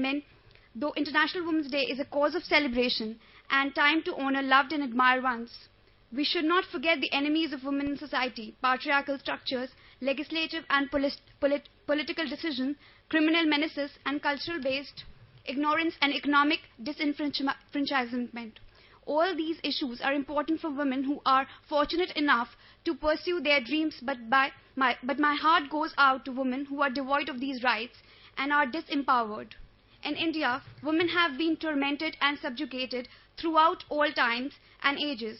men, though International Women's Day is a cause of celebration and time to honor loved and admired ones, we should not forget the enemies of women in society: patriarchal structures, legislative and political decisions, criminal menaces, and cultural-based ignorance and economic disenfranchisement. All these issues are important for women who are fortunate enough to pursue their dreams, but my heart goes out to women who are devoid of these rights and are disempowered. In India, women have been tormented and subjugated throughout all times and ages.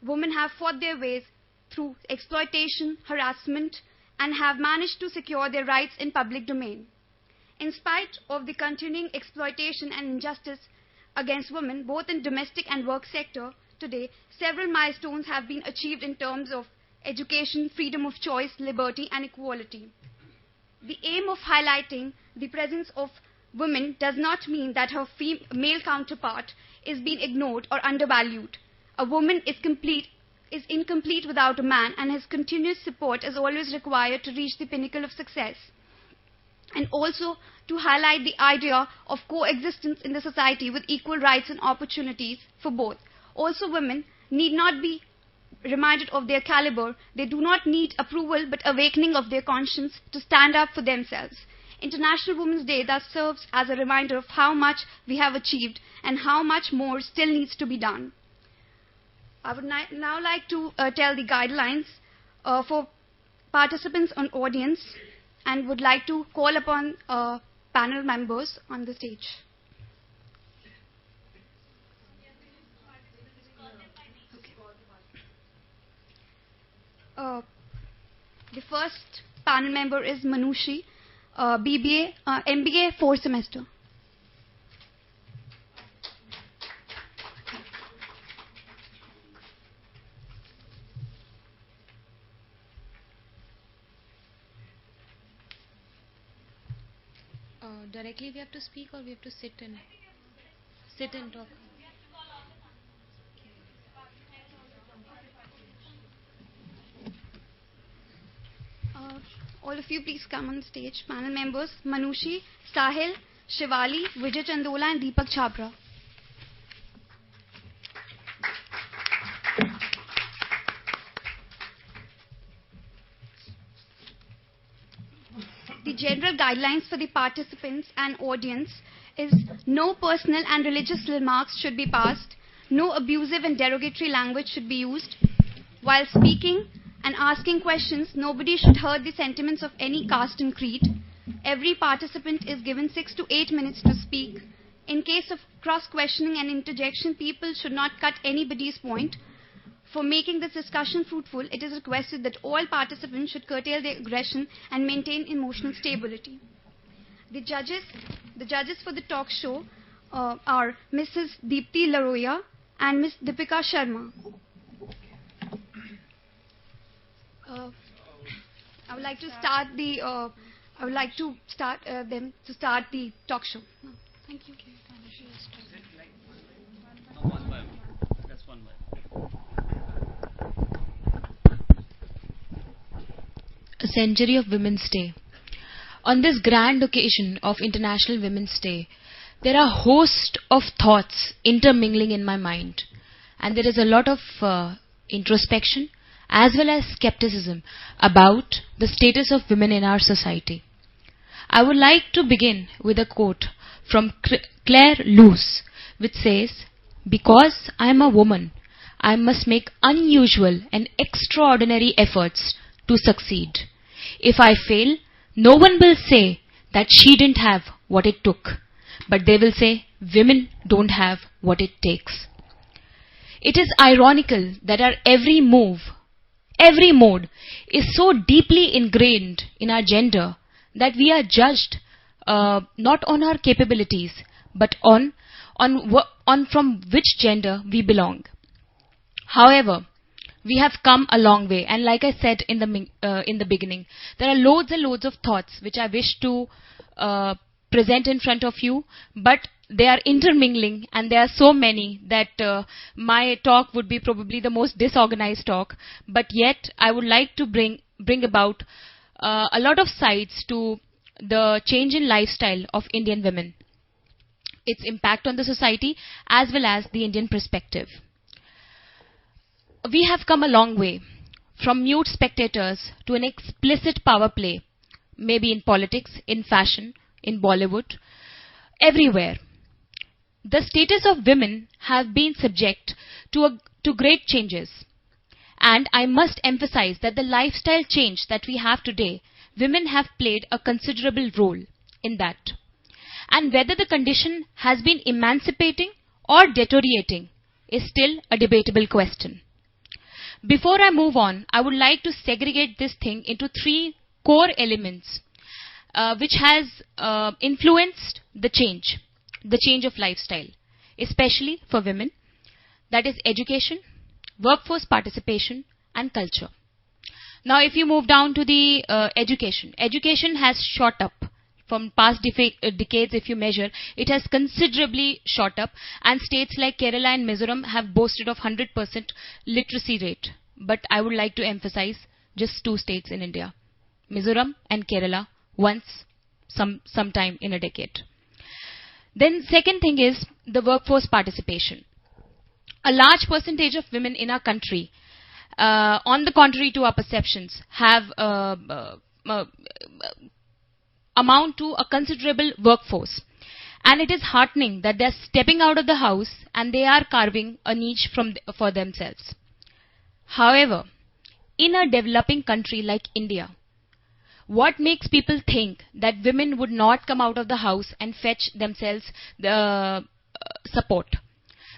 Women have fought their ways through exploitation, harassment, and have managed to secure their rights in public domain. In spite of the continuing exploitation and injustice against women, both in domestic and work sector, today several milestones have been achieved in terms of education, freedom of choice, liberty, and equality. The aim of highlighting the presence of women does not mean that her male counterpart is being ignored or undervalued. A woman is incomplete without a man, and his continuous support is always required to reach the pinnacle of success. And also to highlight the idea of coexistence in the society with equal rights and opportunities for both. Also, women need not be reminded of their caliber. They do not need approval but awakening of their conscience to stand up for themselves. International Women's Day thus serves as a reminder of how much we have achieved and how much more still needs to be done. I would now like to tell the guidelines for participants and audience, and would like to call upon panel members on the stage. Okay. The first panel member is Manushi, BBA, MBA 4th semester. Directly we have to speak, or we have to sit and talk? All of you please come on the stage. Panel members: Manushi, Sahil, Shivali, Vijay Chandola, and Deepak Chhabra. The general guidelines for the participants and audience is: no personal and religious remarks should be passed, no abusive and derogatory language should be used. While speaking and asking questions, nobody should hurt the sentiments of any caste and creed. Every participant is given 6 to 8 minutes to speak. In case of cross-questioning and interjection, people should not cut anybody's point. For making this discussion fruitful, it is requested that all participants should curtail their aggression and maintain emotional stability. The judges for the talk show are Mrs. Deepti Laroya and Ms. Deepika Sharma. I would like to start them to start the talk show. Thank you. One by one. That's one by one. A century of Women's Day. On this grand occasion of International Women's Day, there are a host of thoughts intermingling in my mind, and there is a lot of introspection as well as skepticism about the status of women in our society. I would like to begin with a quote from Claire Luce, which says, "Because I am a woman, I must make unusual and extraordinary efforts to succeed. If I fail, no one will say that she didn't have what it took, but they will say women don't have what it takes." It is ironical that our every move, every mode is so deeply ingrained in our gender that we are judged not on our capabilities, but on from which gender we belong. However, we have come a long way, and like I said in the beginning, there are loads and loads of thoughts which I wish to present in front of you, but they are intermingling, and there are so many that my talk would be probably the most disorganized talk. But yet, I would like to bring about a lot of sides to the change in lifestyle of Indian women. its impact on the society, as well as the Indian perspective. We have come a long way from mute spectators to an explicit power play, maybe in politics, in fashion, in Bollywood, everywhere. The status of women have been subject to great changes. And I must emphasize that the lifestyle change that we have today, women have played a considerable role in that. And whether the condition has been emancipating or deteriorating is still a debatable question. Before I move on, I would like to segregate this thing into three core elements which has influenced the change of lifestyle, especially for women. That is education, workforce participation, and culture. Now, if you move down to the education has shot up. From past decades, if you measure, it has considerably shot up, and states like Kerala and Mizoram have boasted of 100% literacy rate. But I would like to emphasize just two states in India, Mizoram and Kerala, once sometime in a decade. Then second thing is the workforce participation. A large percentage of women in our country, on the contrary to our perceptions, have amount to a considerable workforce. And it is heartening that they are stepping out of the house and they are carving a niche for themselves. However, in a developing country like India, what makes people think that women would not come out of the house and fetch themselves the support?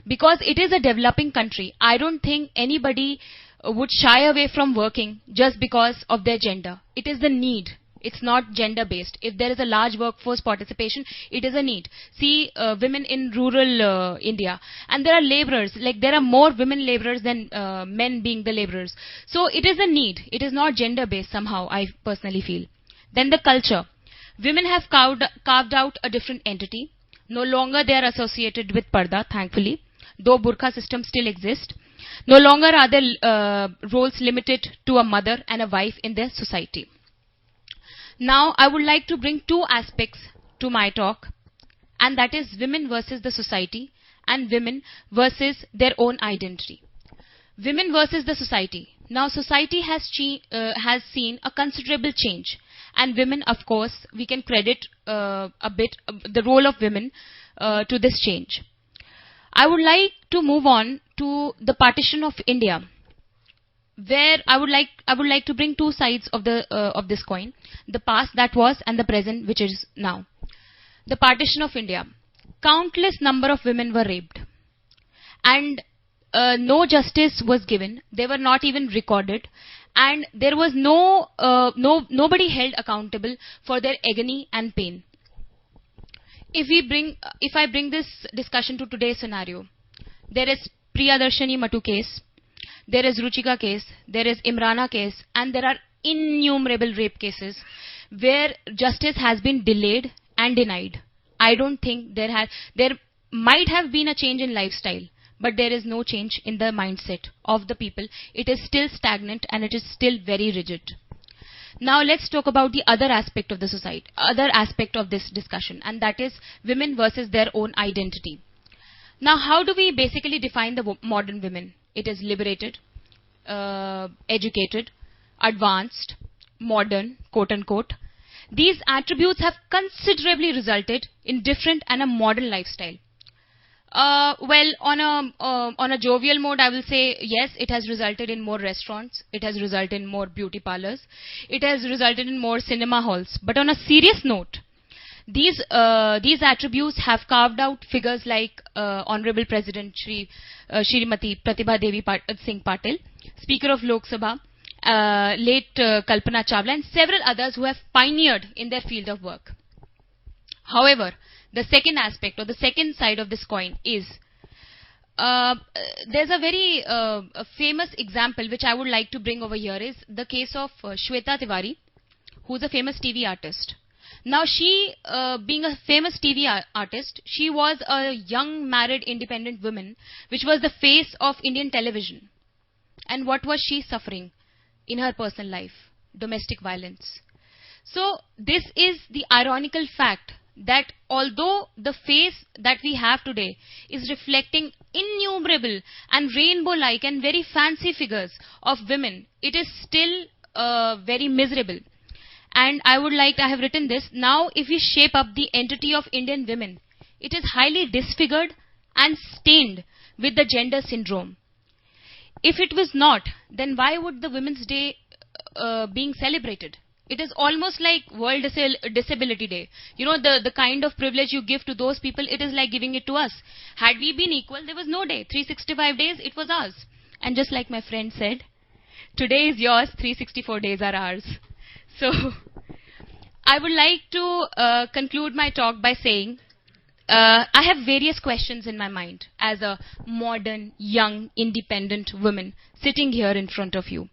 Because it is a developing country, I don't think anybody would shy away from working just because of their gender. It is the need. It's not gender based. If there is a large workforce participation, it is a need. See women in rural India, and there are laborers, like there are more women laborers than men being the laborers. So it is a need. It is not gender based somehow, I personally feel. Then the culture. Women have carved out a different entity. No longer they are associated with parda, thankfully, though burqa system still exists. No longer are their roles limited to a mother and a wife in their society. Now, I would like to bring two aspects to my talk, and that is women versus the society and women versus their own identity. Women versus the society. Now, society has seen a considerable change, and women, of course, we can credit a bit the role of women to this change. I would like to move on to the partition of India, where I would like to bring two sides of this coin: the past that was and the present which is now. The partition of India. Countless number of women were raped, and no justice was given. They were not even recorded, and there was nobody held accountable for their agony and pain. If I bring this discussion to today's scenario, there is Priyadarshini Matu case, there is Ruchika case, there is Imrana case, and there are innumerable rape cases where justice has been delayed and denied. I don't think there might have been a change in lifestyle, but there is no change in the mindset of the people. It is still stagnant and it is still very rigid. Now let's talk about the other aspect of the society, other aspect of this discussion, and that is women versus their own identity. Now, how do we basically define the modern women? It is liberated, educated, advanced, modern, quote unquote. These attributes have considerably resulted in different and a modern lifestyle. Well, on a jovial mode, I will say yes, it has resulted in more restaurants, it has resulted in more beauty parlors, it has resulted in more cinema halls. But on a serious note, these attributes have carved out figures like Honorable President Shrimati Pratibha Devi Singh Patil, Speaker of Lok Sabha, late Kalpana Chawla, and several others who have pioneered in their field of work. However, the second aspect or the second side of this coin is there's a very famous example which I would like to bring over here is the case of Shweta Tiwari, who's a famous TV artist. Now she, being a famous TV artist, she was a young married independent woman which was the face of Indian television. And what was she suffering in her personal life? Domestic violence. So this is the ironical fact that although the face that we have today is reflecting innumerable and rainbow-like and very fancy figures of women, it is still very miserable. And I have written this, now if we shape up the entity of Indian women, it is highly disfigured and stained with the gender syndrome. If it was not, then why would the Women's Day being celebrated? It is almost like World Disability Day. You know, the kind of privilege you give to those people, it is like giving it to us. Had we been equal, there was no day. 365 days, it was ours. And just like my friend said, today is yours, 364 days are ours. So, I would like to conclude my talk by saying, I have various questions in my mind as a modern, young, independent woman sitting here in front of you.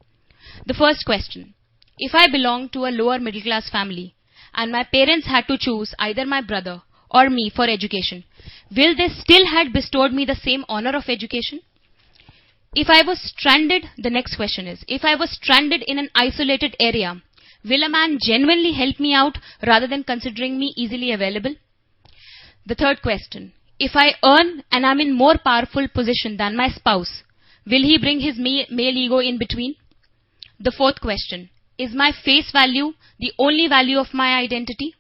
The first question, if I belong to a lower middle class family and my parents had to choose either my brother or me for education, will they still have bestowed me the same honor of education? If I was stranded, the next question is, if I was stranded in an isolated area, will a man genuinely help me out rather than considering me easily available? The third question, if I earn and am in more powerful position than my spouse, will he bring his male ego in between? The fourth question, is my face value the only value of my identity?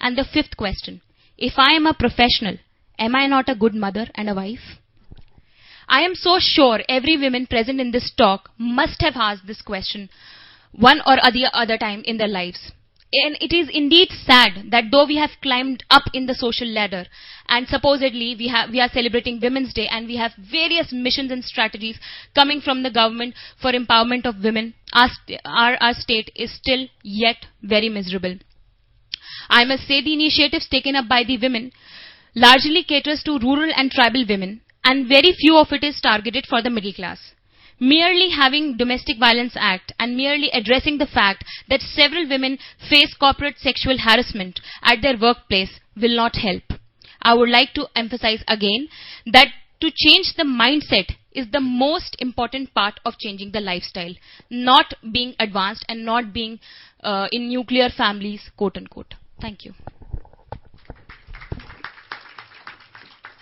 And the fifth question, if I am a professional, am I not a good mother and a wife? I am so sure every woman present in this talk must have asked this question one or the other time in their lives. And it is indeed sad that though we have climbed up in the social ladder and supposedly we are celebrating Women's Day and we have various missions and strategies coming from the government for empowerment of women, our state is still yet very miserable. I must say the initiatives taken up by the women largely caters to rural and tribal women, and very few of it is targeted for the middle class. Merely having Domestic Violence Act and merely addressing the fact that several women face corporate sexual harassment at their workplace will not help. I would like to emphasize again that to change the mindset is the most important part of changing the lifestyle, not being advanced and not being in nuclear families, quote unquote. Thank you.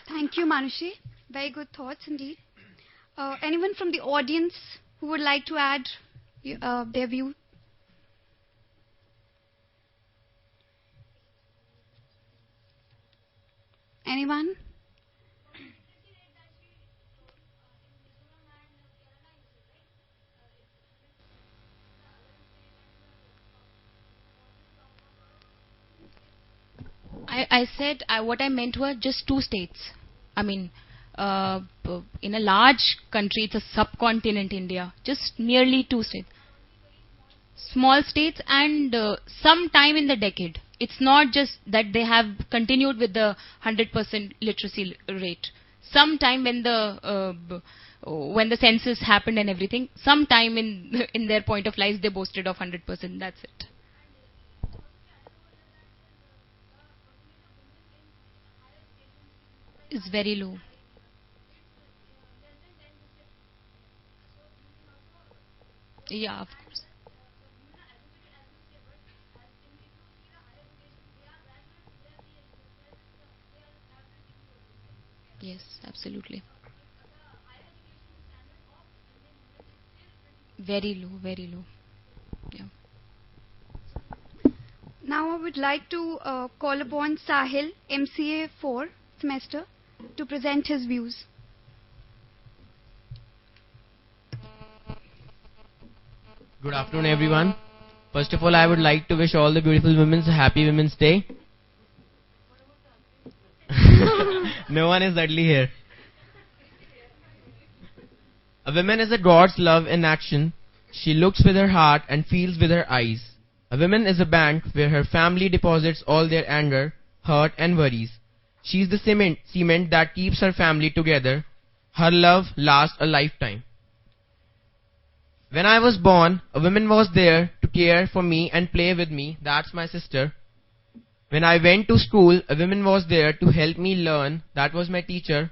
Thank you, Manushi. Very good thoughts indeed. Anyone from the audience who would like to add their view? Anyone? I said what I meant were just 2 states. I mean, in a large country, it's a subcontinent India, just merely 2 states. Small states and sometime in the decade. It's not just that they have continued with the 100% literacy rate. Sometime when the census happened and everything, sometime in their point of life they boasted of 100%. That's it. It's very low. Yeah, of course. Yes, absolutely. Very low, very low. Yeah. Now I would like to call upon Sahil, MCA 4 semester, to present his views. Good afternoon, everyone. First of all, I would like to wish all the beautiful women a happy Women's Day. No one is ugly here. A woman is a God's love in action. She looks with her heart and feels with her eyes. A woman is a bank where her family deposits all their anger, hurt and worries. She is the cement that keeps her family together. Her love lasts a lifetime. When I was born, a woman was there to care for me and play with me. That's my sister. When I went to school, a woman was there to help me learn. That was my teacher.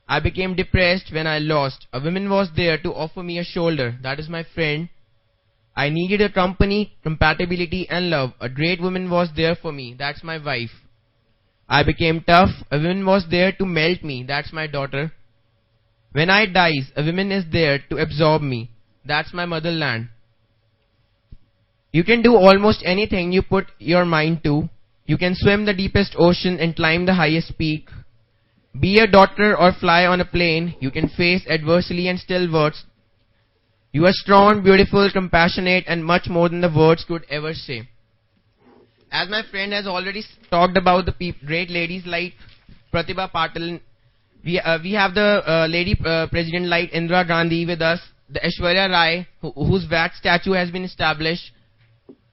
I became depressed when I lost. A woman was there to offer me a shoulder. That is my friend. I needed a company, compatibility and love. A great woman was there for me. That's my wife. I became tough. A woman was there to melt me. That's my daughter. When I dies, a woman is there to absorb me. That's my motherland. You can do almost anything you put your mind to. You can swim the deepest ocean and climb the highest peak. Be a doctor or fly on a plane. You can face adversity and still words. You are strong, beautiful, compassionate, and much more than the words could ever say. As my friend has already talked about the great ladies like Pratibha Patil, we have the lady president like Indira Gandhi with us, the Aishwarya Rai, whose wax statue has been established,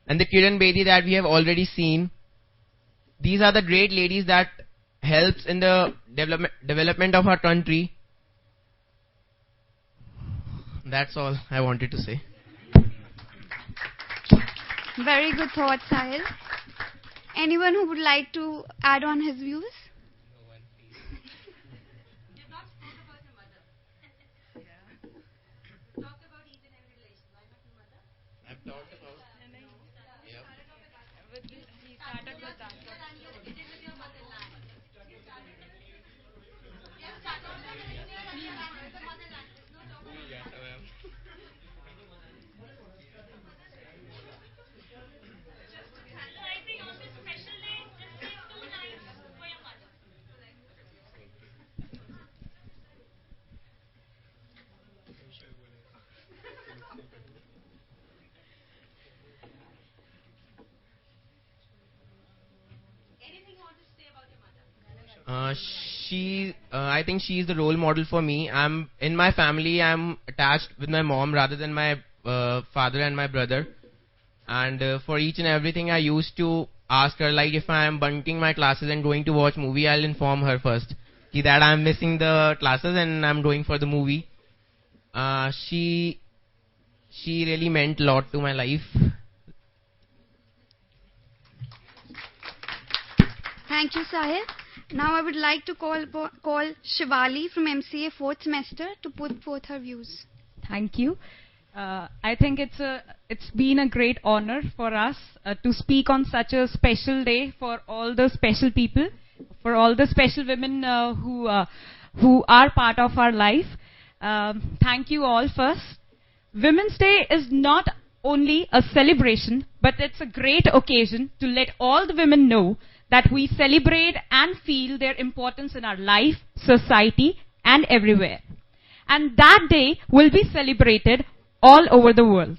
and the Kiran Bedi that we have already seen. These are the great ladies that helps in the development of our country. That's all I wanted to say. Very good thoughts, Sahil. Anyone who would like to add on his views? I think she is the role model for me. In my family, I'm attached with my mom rather than my father and my brother. And for each and everything, I used to ask her, like if I am bunking my classes and going to watch movie, I'll inform her first that I'm missing the classes and I'm going for the movie. She really meant a lot to my life. Thank you, Sahil. Now I would like to call Shivali from MCA 4th semester to put forth her views. Thank you. I think it's been a great honor for us to speak on such a special day for all the special people, for all the special women who are part of our life. Thank you all first. Women's Day is not only a celebration, but it's a great occasion to let all the women know that we celebrate and feel their importance in our life, society, and everywhere. And that day will be celebrated all over the world.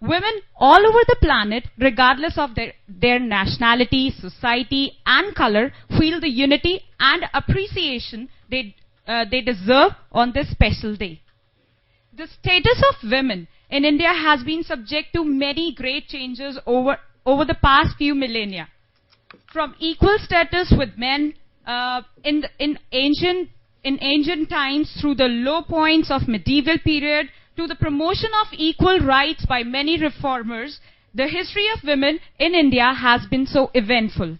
Women all over the planet, regardless of their nationality, society, and color, feel the unity and appreciation they deserve on this special day. The status of women in India has been subject to many great changes over the past few millennia. From equal status with men in ancient times through the low points of medieval period to the promotion of equal rights by many reformers, the history of women in India has been so eventful.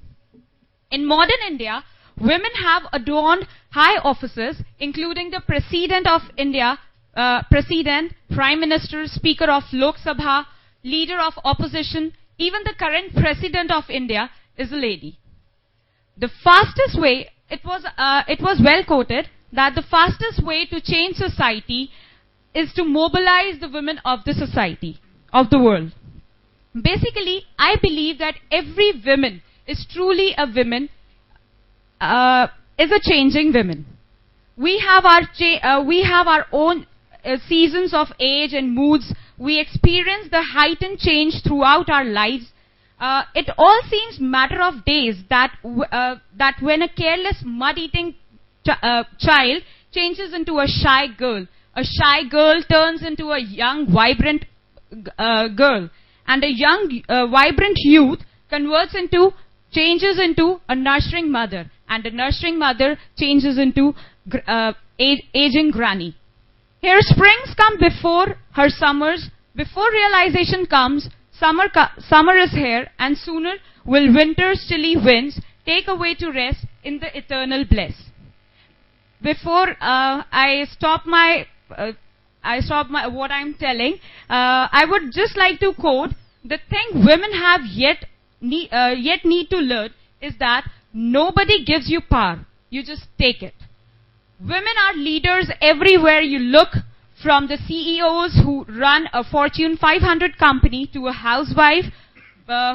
In modern India, women have adorned high offices, including the President of India, President, Prime Minister, Speaker of Lok Sabha, Leader of Opposition, even the current President of India is a lady. The fastest way, it was well quoted, that the fastest way to change society is to mobilize the women of the society, of the world. Basically, I believe that every woman is truly a woman, is a changing woman. We have our own seasons of age and moods. We experience the heightened change throughout our lives. It all seems matter of days that when a careless mud-eating child changes into a shy girl turns into a young, vibrant girl, and a young, vibrant youth changes into a nurturing mother, and a nurturing mother changes into aging granny. Here springs come before her summers. Before realization comes, summer is here, and sooner will winter's chilly winds take away to rest in the eternal bliss. Before I stop what I'm telling, I would just like to quote, the thing women have yet need to learn is that Nobody gives you power. You just take it. Women are leaders everywhere you look, from the CEOs who run a Fortune 500 company to a housewife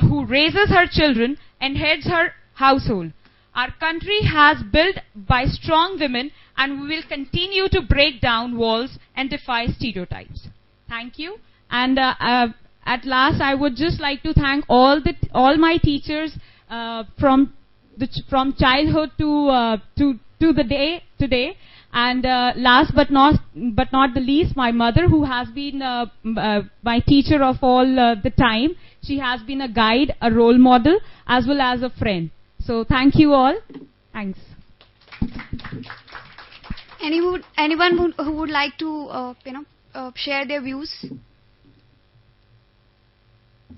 who raises her children and heads her household. Our country has built by strong women, and we will continue to break down walls and defy stereotypes. Thank you. And at last, I would just like to thank all my teachers from childhood to the day today. And last but not the least, my mother, who has been my teacher of all the time. She has been a guide, a role model, as well as a friend. So thank you all. Thanks. Anyone who would like to share their views?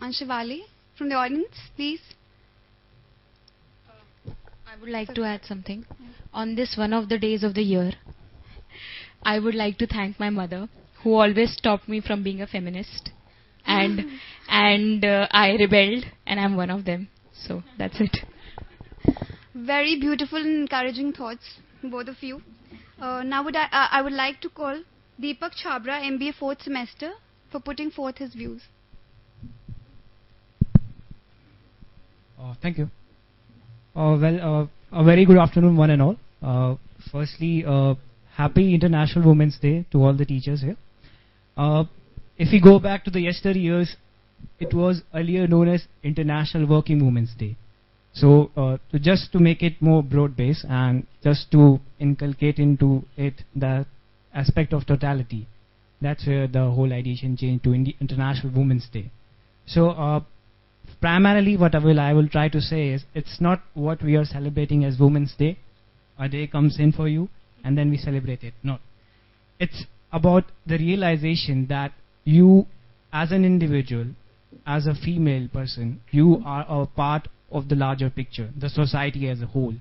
Anshivali from the audience, please. I would like to add something. On this one of the days of the year, I would like to thank my mother, who always stopped me from being a feminist, and I rebelled, and I'm one of them. So that's it. Very beautiful and encouraging thoughts, both of you. Now I would like to call Deepak Chhabra, MBA 4th semester, for putting forth his views. Thank you. A very good afternoon, one and all. Firstly, happy International Women's Day to all the teachers here. If we go back to the yesteryears, it was earlier known as International Working Women's Day. So, just to make it more broad-based and just to inculcate into it the aspect of totality, that's where the whole ideation changed to International Women's Day. So, primarily what I will try to say is, it's not what we are celebrating as Women's Day. A day comes in for you and then we celebrate it. No. It's about the realization that you, as an individual, as a female person, you are a part of the larger picture, the society as a whole.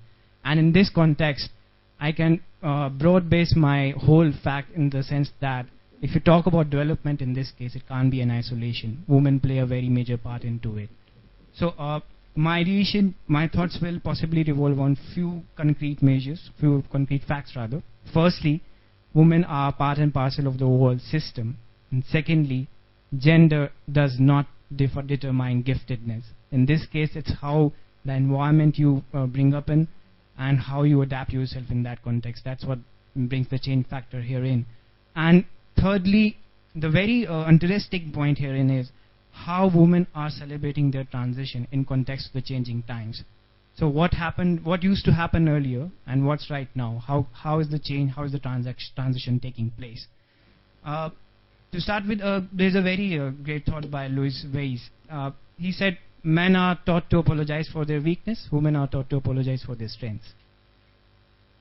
And in this context, I can broad base my whole fact in the sense that if you talk about development in this case, it can't be an isolation. Women play a very major part into it. So my thoughts will possibly revolve on few concrete facts rather. Firstly, women are part and parcel of the overall system. And secondly, gender does not determine giftedness. In this case, it's how the environment you bring up in and how you adapt yourself in that context. That's what brings the change factor herein. And thirdly, the very interesting point herein is how women are celebrating their transition in context of the changing times. So what used to happen earlier and what's right now? How is the change, how is the transition taking place? To start with, there's a very great thought by Louis Weiss. He said, men are taught to apologize for their weakness, women are taught to apologize for their strengths.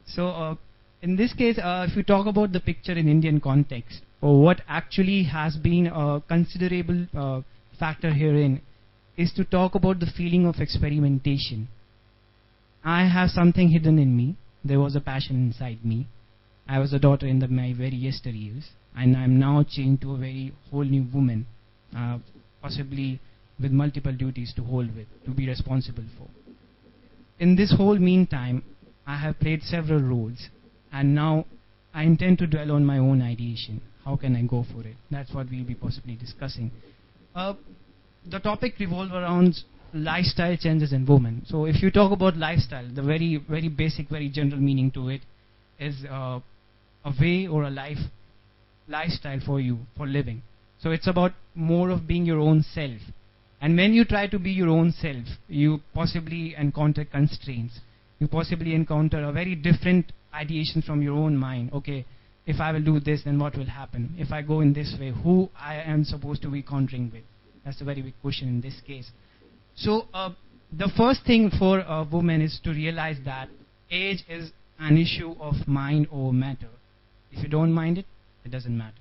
So in this case, if we talk about the picture in Indian context, or what actually has been a considerable factor herein is to talk about the feeling of experimentation. I have something hidden in me. There was a passion inside me. I was a daughter in my very yesteryears, and I'm now changed to a very whole new woman, possibly with multiple duties to hold with, to be responsible for. In this whole meantime, I have played several roles, and now I intend to dwell on my own ideation. How can I go for it? That's what we'll be possibly discussing. The topic revolves around lifestyle changes in women. So if you talk about lifestyle, the very, very basic, very general meaning to it is a way or a lifestyle for you, for living. So it's about more of being your own self. And when you try to be your own self, you possibly encounter constraints. You possibly encounter a very different ideation from your own mind. Okay, if I will do this, then what will happen? If I go in this way, who I am supposed to be countering with? That's a very big question in this case. So the first thing for a woman is to realize that age is an issue of mind over matter. If you don't mind it, it doesn't matter.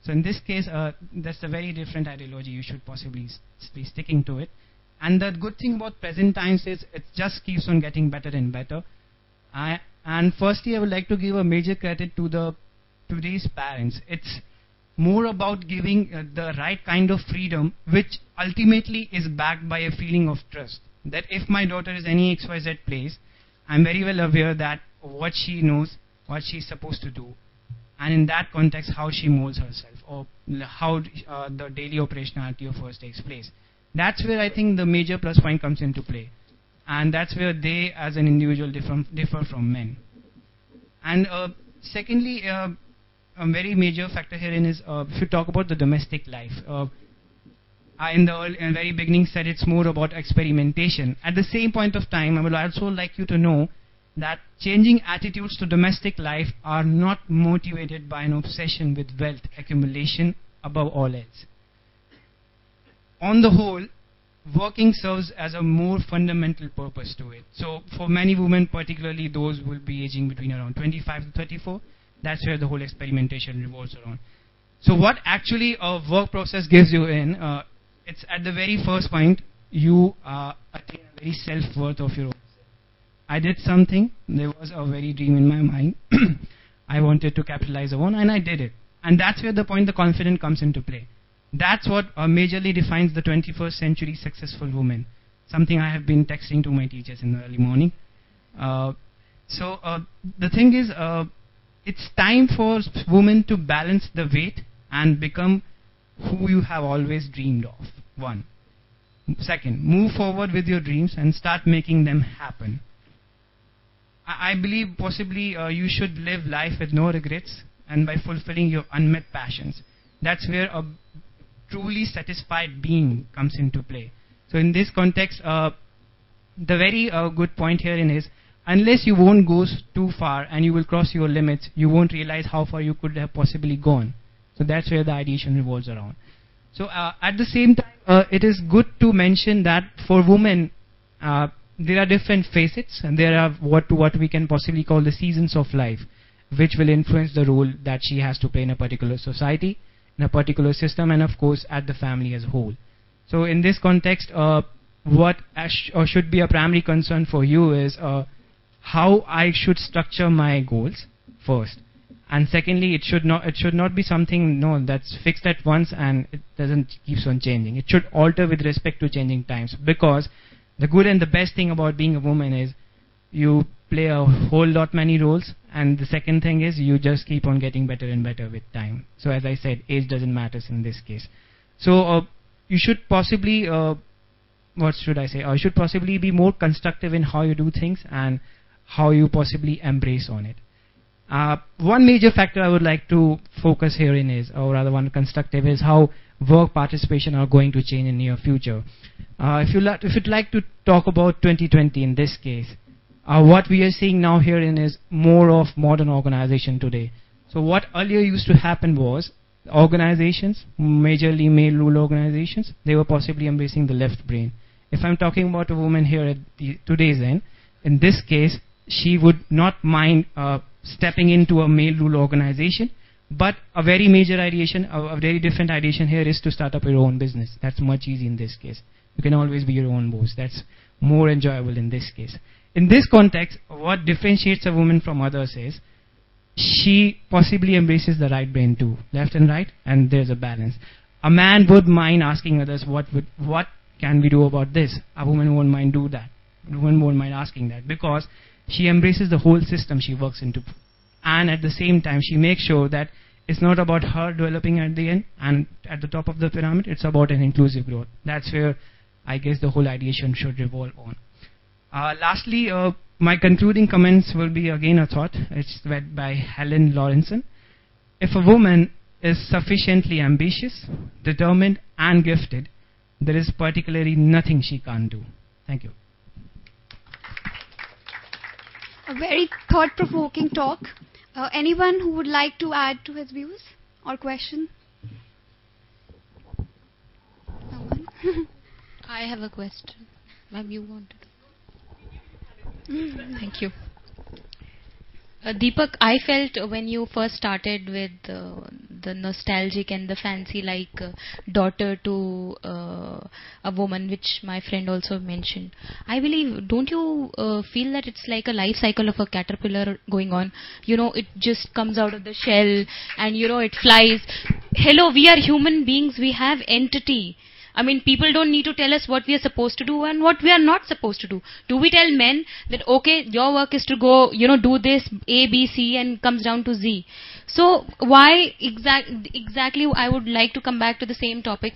So in this case, that's a very different ideology. You should possibly be sticking to it. And the good thing about present times is it just keeps on getting better and better. And firstly, I would like to give a major credit to today's parents. It's more about giving the right kind of freedom, which ultimately is backed by a feeling of trust. that if my daughter is any XYZ place, I'm very well aware that what she knows, what she's supposed to do, and in that context, how she molds herself, or how the daily operationality of hers takes place. That's where I think the major plus point comes into play. And that's where they, as an individual, differ from men. And secondly, a very major factor herein is, if you talk about the domestic life, I in the very beginning said it's more about experimentation. At the same point of time, I would also like you to know that changing attitudes to domestic life are not motivated by an obsession with wealth accumulation above all else. On the whole, working serves as a more fundamental purpose to it. So for many women, particularly those who will be aging between around 25 to 34, that's where the whole experimentation revolves around. So what actually a work process gives you in, it's at the very first point, you attain a very self-worth of your own. I did something, there was a very dream in my mind, I wanted to capitalize on, and I did it. And that's where the point the confidence comes into play. That's what majorly defines the 21st century successful woman. Something I have been texting to my teachers in the early morning. So the thing is, it's time for women to balance the weight and become who you have always dreamed of. One. Second, move forward with your dreams and start making them happen. I believe possibly you should live life with no regrets and by fulfilling your unmet passions. That's where a truly satisfied being comes into play. So in this context, the very good point herein is, unless you won't go too far and you will cross your limits, you won't realize how far you could have possibly gone. So that's where the ideation revolves around. So at the same time, it is good to mention that for women, there are different facets, and there are what we can possibly call the seasons of life, which will influence the role that she has to play in a particular society, in a particular system, and of course at the family as a whole. So in this context, what should be a primary concern for you is how I should structure my goals first, and secondly, it should not be something that's fixed at once and it keeps on changing. It should alter with respect to changing times, because the good and the best thing about being a woman is you play a whole lot many roles, and the second thing is you just keep on getting better and better with time. So as I said, age doesn't matter in this case. So you should possibly you should possibly be more constructive in how you do things and how you possibly embrace on it. One major factor I would like to focus herein is, or rather one constructive, is how work participation are going to change in near future. If you'd like to talk about 2020 in this case, what we are seeing now herein is more of modern organization today. So what earlier used to happen was organizations, majorly male rule organizations, they were possibly embracing the left brain. If I'm talking about a woman here at today's end, in this case, she would not mind stepping into a male rule organization, but a very major ideation, a very different ideation here is to start up your own business. That's much easier in this case. You can always be your own boss. That's more enjoyable in this case. In this context, what differentiates a woman from others is she possibly embraces the right brain too, left and right, and there's a balance. A man would mind asking others, what can we do about this? A woman won't mind do that. A woman won't mind asking that, because she embraces the whole system she works into. And at the same time, she makes sure that it's not about her developing at the end and at the top of the pyramid, it's about an inclusive growth. That's where I guess the whole ideation should revolve on. Lastly, my concluding comments will be again a thought. It's read by Helen Lawrenson. If a woman is sufficiently ambitious, determined, and gifted, there is particularly nothing she can't do. Thank you. A very thought-provoking talk. Anyone who would like to add to his views or question? Someone? I have a question. Ma'am, you wanted. Thank you. Deepak, I felt when you first started with the nostalgic and the fancy daughter to a woman, which my friend also mentioned. I believe, don't you feel that it's like a life cycle of a caterpillar going on? It just comes out of the shell and, it flies. Hello, we are human beings. We have entity. I mean, people don't need to tell us what we are supposed to do and what we are not supposed to do. Do we tell men that, okay, your work is to go, do this, A, B, C, and comes down to Z? So why exactly I would like to come back to the same topic.